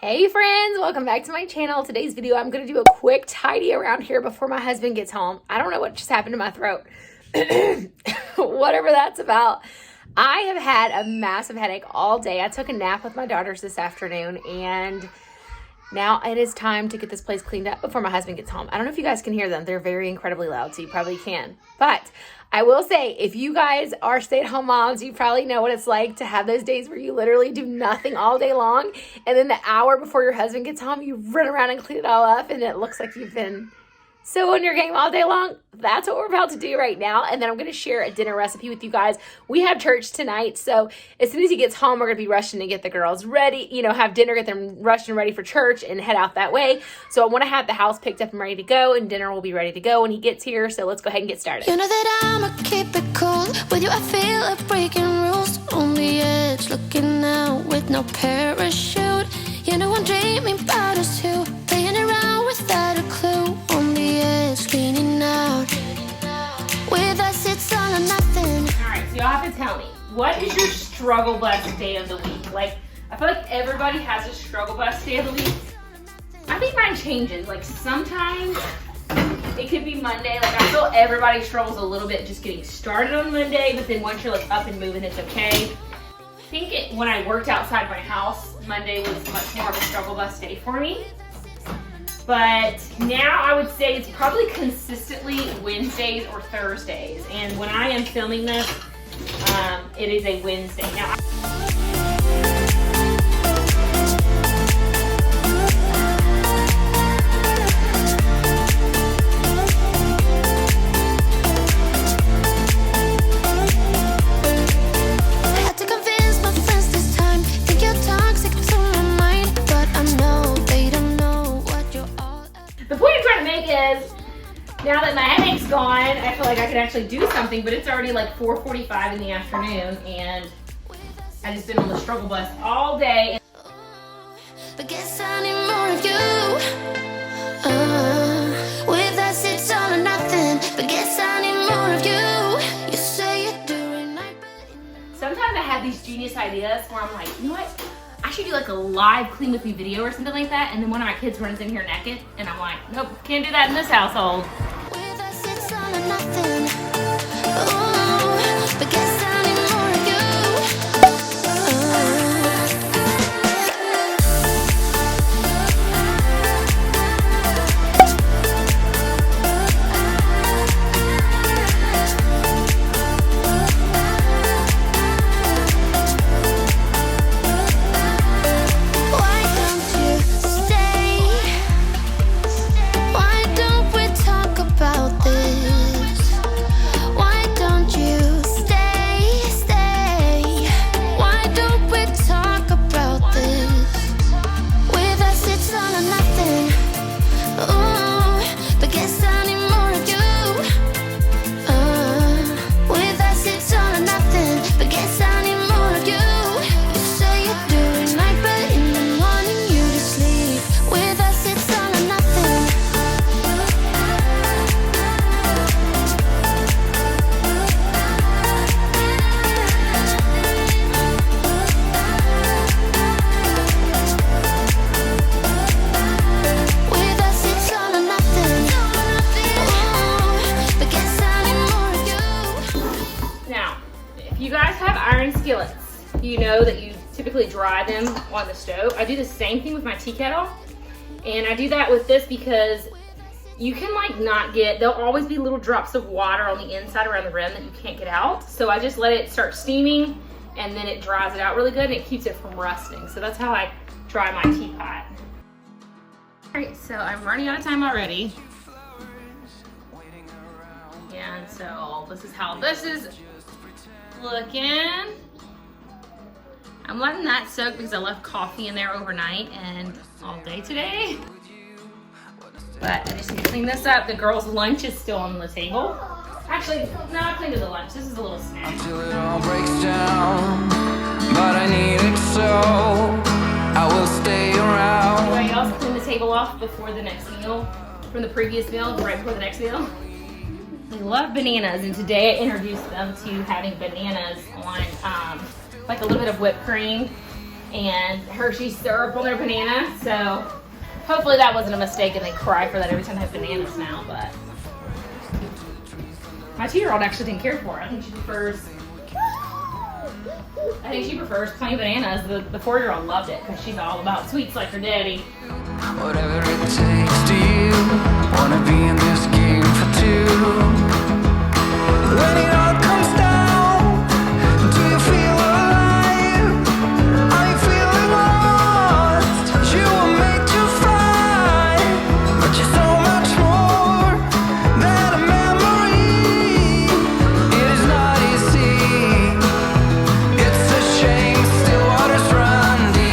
Hey friends, welcome back to my channel. Today's video, I'm going to do a quick tidy around here before my husband gets home. I don't know what just happened to my throat. Whatever that's about. I have had a massive headache all day. I took a nap with my daughters this afternoon and now it is time to get this place cleaned up before my husband gets home. I don't know if you guys can hear them. They're very incredibly loud, so you probably can. But I will say, if you guys are stay-at-home moms, you probably know what it's like to have those days where you literally do nothing all day long, and then the hour before your husband gets home, you run around and clean it all up, and it looks like you've been so on your game all day long. That's what we're about to do right now. And then I'm going to share a dinner recipe with you guys. We have church tonight, so as soon as he gets home, we're going to be rushing to get the girls ready, have dinner, get them rushed and ready for church and head out that way. So I want to have the house picked up and ready to go, and dinner will be ready to go when he gets here. So let's go ahead and get started. You know that I'ma keep it cool. With you I feel like breaking rules. On the edge, looking out with no parachute. You know I'm dreaming about us two, playing around without a clue. On the edge, leaning out. With us it's all or nothing. Alright, so y'all have to tell me, what is your struggle bus day of the week? Like, I feel like everybody has a struggle bus day of the week. I think mine changes. Like, sometimes it could be Monday. Like, I feel everybody struggles a little bit just getting started on Monday, but then once you're like up and moving, it's okay. I think when I worked outside my house, Monday was much more of a struggle bus day for me. But now I would say it's probably consistently Wednesdays or Thursdays. And when I am filming this, it is a Wednesday. Now, now that my headache's gone, I feel like I could actually do something, but it's already like 4:45 in the afternoon, and I've just been on the struggle bus all day. But guess I need more of you. With us it's all or nothing. But guess I need more of you. You say you're doing right, but sometimes I have these genius ideas where I'm like, you know what? I should do like a live clean with me video or something like that, and then one of my kids runs in here naked, and I'm like, nope, can't do that in this household. with us it's all or nothing. Ooh, but guess I need more of you. Why don't you stay? Why don't we talk about this? Why don't you stay? Why don't we talk about this? With us it's all or nothing. Ooh, but guess I need more of you. With us it's all or nothing. But guess I need more of you. You say you're doing right, but in the morning you just sleep. With us it's all or nothing. With us it's all or nothing. Ooh, but guess I need more of you. Now, if you guys have iron skillets, you know that you typically dry them on the stove. I do the same thing with my tea kettle, and I do that with this because you can there'll always be little drops of water on the inside around the rim that you can't get out. So I just let it start steaming, and then it dries it out really good, and it keeps it from rusting. So that's how I dry my teapot. All right, so I'm running out of time already. And so this is how this is looking. I'm letting that soak because I left coffee in there overnight and all day today. But I just need to clean this up. The girls' lunch is still on the table. Actually, no, I cleaned the lunch. This is a little snack. Until it all breaks down, but I need it so I will stay around. Anybody else clean the table off before the next meal? From the previous meal, right before the next meal? They love bananas, and today I introduced them to having bananas on like a little bit of whipped cream and Hershey's syrup on their banana. So hopefully that wasn't a mistake and they cry for that every time I have bananas now. But my 2-year-old actually didn't care for it. I think she prefers plain bananas. The 4-year-old loved it because she's all about sweets like her daddy. Whatever it takes, do you wanna be in this game for two? When it all comes down, do you feel alive? Are you feeling lost? You were made to fly, but you're so much more than a memory. It is not easy. It's a shame, still waters run deep.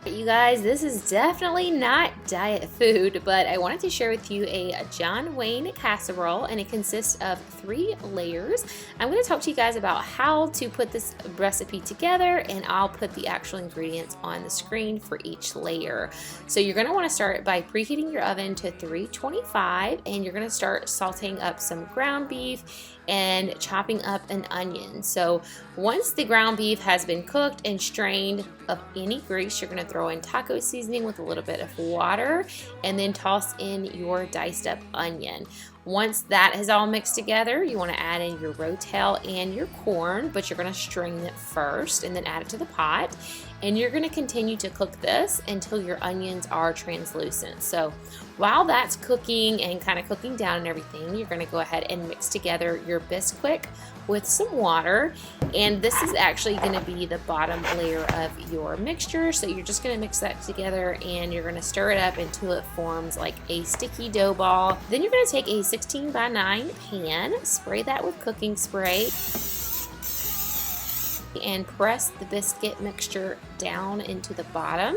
You guys, this is definitely not diet food, but I wanted to share with you a John Wayne casserole, and it consists of 3 layers. I'm going to talk to you guys about how to put this recipe together, and I'll put the actual ingredients on the screen for each layer. So you're going to want to start by preheating your oven to 325, and you're going to start sauteing up some ground beef and chopping up an onion. So once the ground beef has been cooked and strained of any grease, you're going to throw in taco seasoning with a little bit of water and then toss in your diced up onion. Once that is all mixed together, you want to add in your rotel and your corn, but you're going to strain it first and then add it to the pot. And you're going to continue to cook this until your onions are translucent. So while that's cooking and kind of cooking down and everything, you're going to go ahead and mix together your Bisquick with some water. And this is actually going to be the bottom layer of your mixture. So you're just going to mix that together and you're going to stir it up until it forms like a sticky dough ball. Then you're going to take a 16x9 pan, spray that with cooking spray, and press the biscuit mixture down into the bottom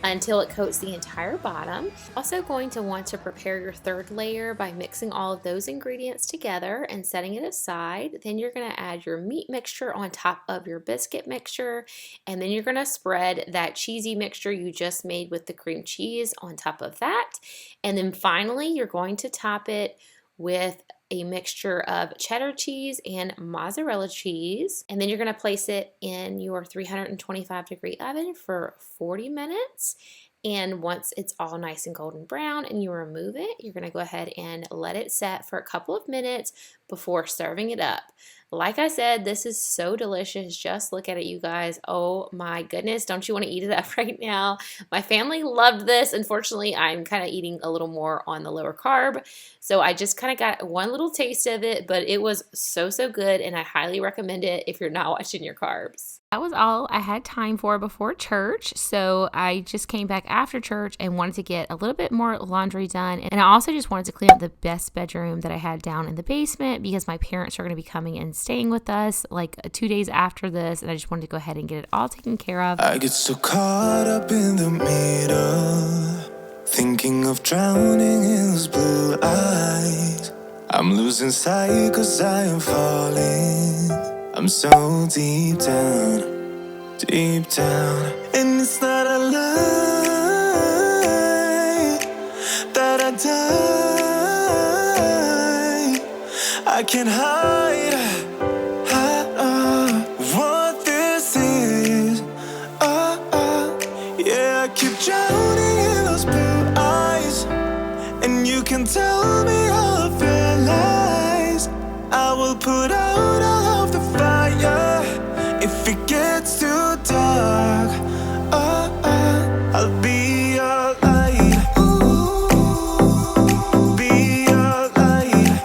until it coats the entire bottom. Also going to want to prepare your 3rd layer by mixing all of those ingredients together and setting it aside. Then you're going to add your meat mixture on top of your biscuit mixture, and then you're going to spread that cheesy mixture you just made with the cream cheese on top of that. And then finally you're going to top it with a mixture of cheddar cheese and mozzarella cheese, and then you're going to place it in your 325-degree oven for 40 minutes. And once it's all nice and golden brown and you remove it, you're going to go ahead and let it set for a couple of minutes before serving it up. Like I said, this is so delicious. Just look at it, you guys. Oh my goodness. Don't you want to eat it up right now? My family loved this. Unfortunately, I'm kind of eating a little more on the lower carb. So I just kind of got one little taste of it, but it was so good, and I highly recommend it if you're not watching your carbs. That was all I had time for before church. So I just came back after church and wanted to get a little bit more laundry done. And I also just wanted to clean up the best bedroom that I had down in the basement because my parents are going to be coming and staying with us like 2 days after this. And I just wanted to go ahead and get it all taken care of. I get so caught up in the middle, thinking of drowning in those blue eyes. I'm losing sight 'cause I am falling. I'm so deep down, and it's not a lie that I die. I can't hide what this is. Yeah, I keep drowning in those blue eyes, and you can tell me all of your lies. I will put out all of the fire if it gets too dark. I'll be your light. Be your light.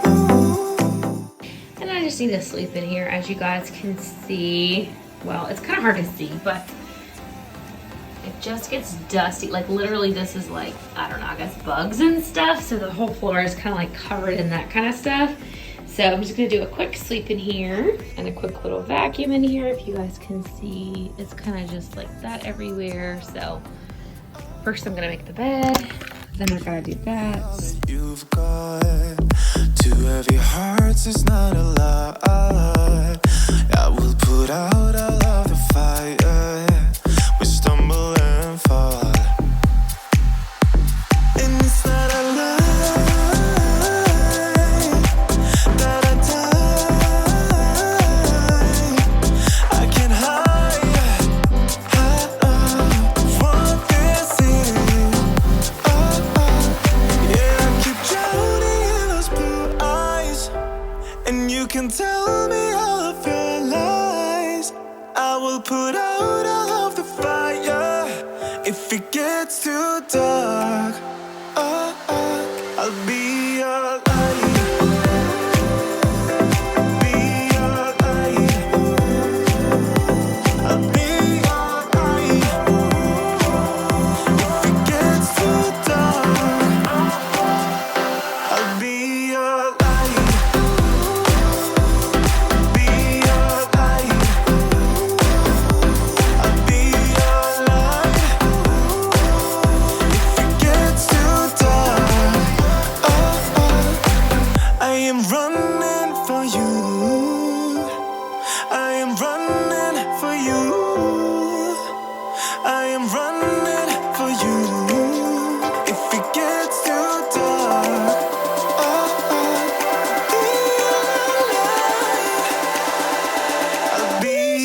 And I just need to sleep in here, as you guys can see. Well, it's kind of hard to see, but it just gets dusty. Like literally this is like, I don't know, I guess bugs and stuff. So the whole floor is kind of like covered in that kind of stuff. So I'm just gonna do a quick sweep in here and a quick little vacuum in here. If you guys can see, it's kind of just like that everywhere. So first I'm gonna make the bed, then I gotta do that. You've got 2 heavy hearts, it's not a lie. I will put out all of the fire. We stumble and fall, and will put out all of the fire if it gets too dark. I'll be your light. Be your light. I'll be your light. If it gets too dark, I'll be your light. Be your light. I'll be your light. If it gets too dark, I am running for you. I am running for you. I am running for you. If it gets too dark, I'll be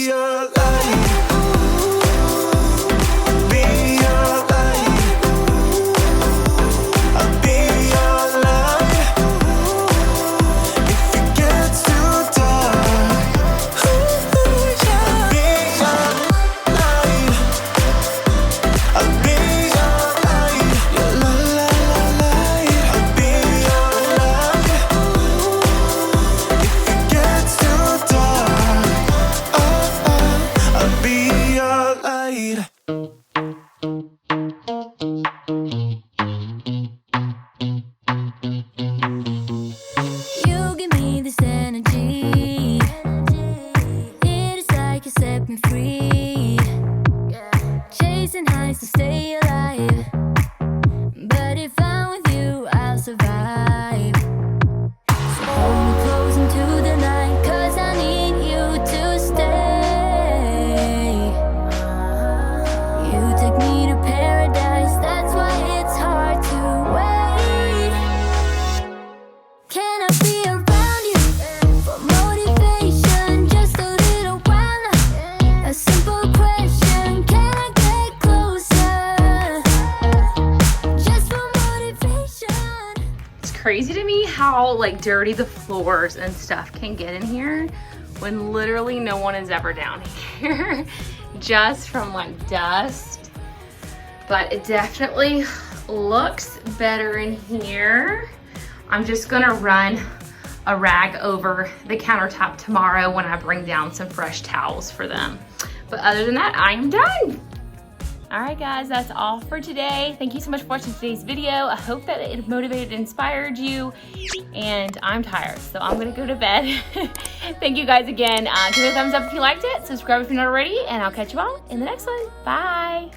your light. Be your light. I'll be your light. If it gets too dark, I'll be your light. I'll be your light. Your light. I'll be your light. If it gets too dark, I'll be your light. You give me this energy. It is like you set me free. Chasing highs to stay alive. But if I'm with you, I'll survive. So hold me close into the night, 'cause I need you to stay. You take me to paradise, that's why it's hard to wait. Can I be around you for motivation? Just a little while now. A simple question, can I get closer? Just for motivation. It's crazy to me how like dirty the floors and stuff can get in here when literally no one is ever down here just from like dust. But it definitely looks better in here. I'm just gonna run a rag over the countertop tomorrow when I bring down some fresh towels for them. But other than that, I am done. All right, guys, that's all for today. Thank you so much for watching today's video. I hope that it motivated and inspired you. And I'm tired, so I'm gonna go to bed. Thank you guys again. Give me a thumbs up if you liked it. Subscribe if you're not already, and I'll catch you all in the next one. Bye.